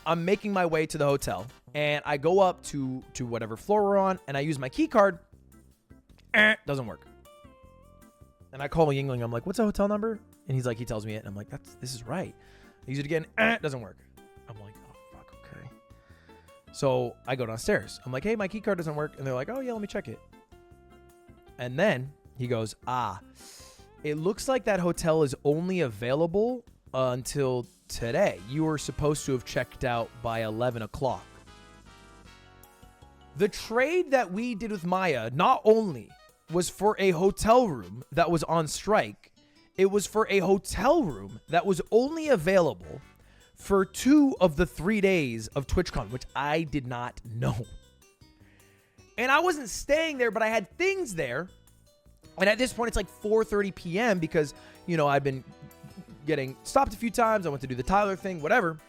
I'm making my way to the hotel, and I go up to whatever floor we're on, and I use my key card. Doesn't work. And I call Yingling. I'm like, what's the hotel number? And he's like, he tells me it, and I'm like, this is right. I use it again. Doesn't work. I'm like, oh fuck, okay. So I go downstairs. I'm like, hey, my key card doesn't work, and they're like, oh yeah, let me check it. And then he goes, it looks like that hotel is only available until today. You were supposed to have checked out by 11 o'clock. The trade that we did with Maya not only was for a hotel room that was on strike, it was for a hotel room that was only available for 2 of the 3 days of TwitchCon, which I did not know. And I wasn't staying there, but I had things there. And at this point, it's like 4:30 p.m. because, you know, I've been getting stopped a few times. I went to do the Tyler thing, whatever.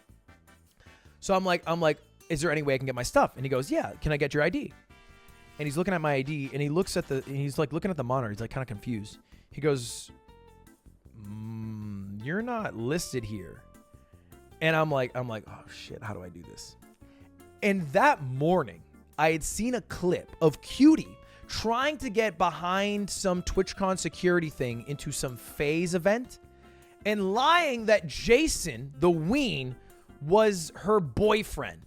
So I'm like, is there any way I can get my stuff? And he goes, yeah, can I get your ID? And he's looking at my ID, and he's like looking at the monitor. He's like kind of confused. He goes, you're not listed here. And I'm like, oh shit, how do I do this? And that morning, I had seen a clip of Cutie trying to get behind some TwitchCon security thing into some phase event and lying that Jason, the Ween, was her boyfriend,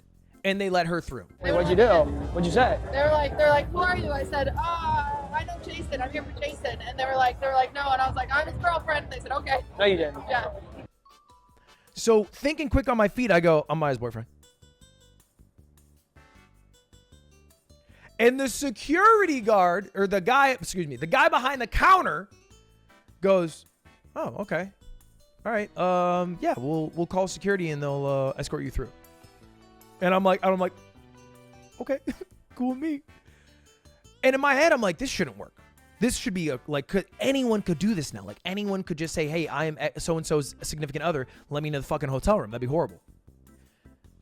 and they let her through. Hey, what'd you do? What'd you say? They're like, who are you? I said, I know Jason. I'm here for Jason. And they were like, no. And I was like, I'm his girlfriend. And they said, okay. No, you didn't. Yeah. So thinking quick on my feet, I go, I'm Maya's boyfriend. And the security guard, or the guy behind the counter goes, oh, okay. All right. Yeah, we'll call security and they'll escort you through. And I'm like, okay, cool with me. And in my head, I'm like, this shouldn't work. This should be anyone could do this now. Like anyone could just say, hey, I am so-and-so's significant other. Let me into the fucking hotel room. That'd be horrible.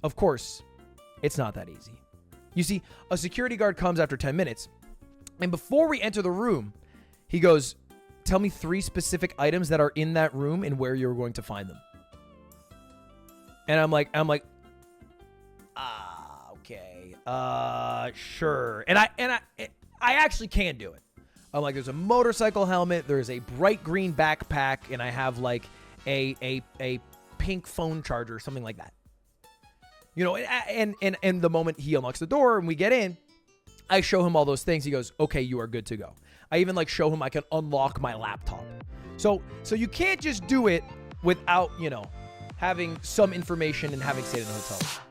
Of course, it's not that easy. You see, a security guard comes after 10 minutes. And before we enter the room, he goes, tell me 3 specific items that are in that room and where you're going to find them. And I'm like, okay, sure. And I actually can do it. I'm like, there's a motorcycle helmet, there's a bright green backpack, and I have like a pink phone charger, something like that. You know, and the moment he unlocks the door and we get in, I show him all those things. He goes, okay, you are good to go. I even like show him I can unlock my laptop. So you can't just do it without, you know, having some information and having stayed in the hotel.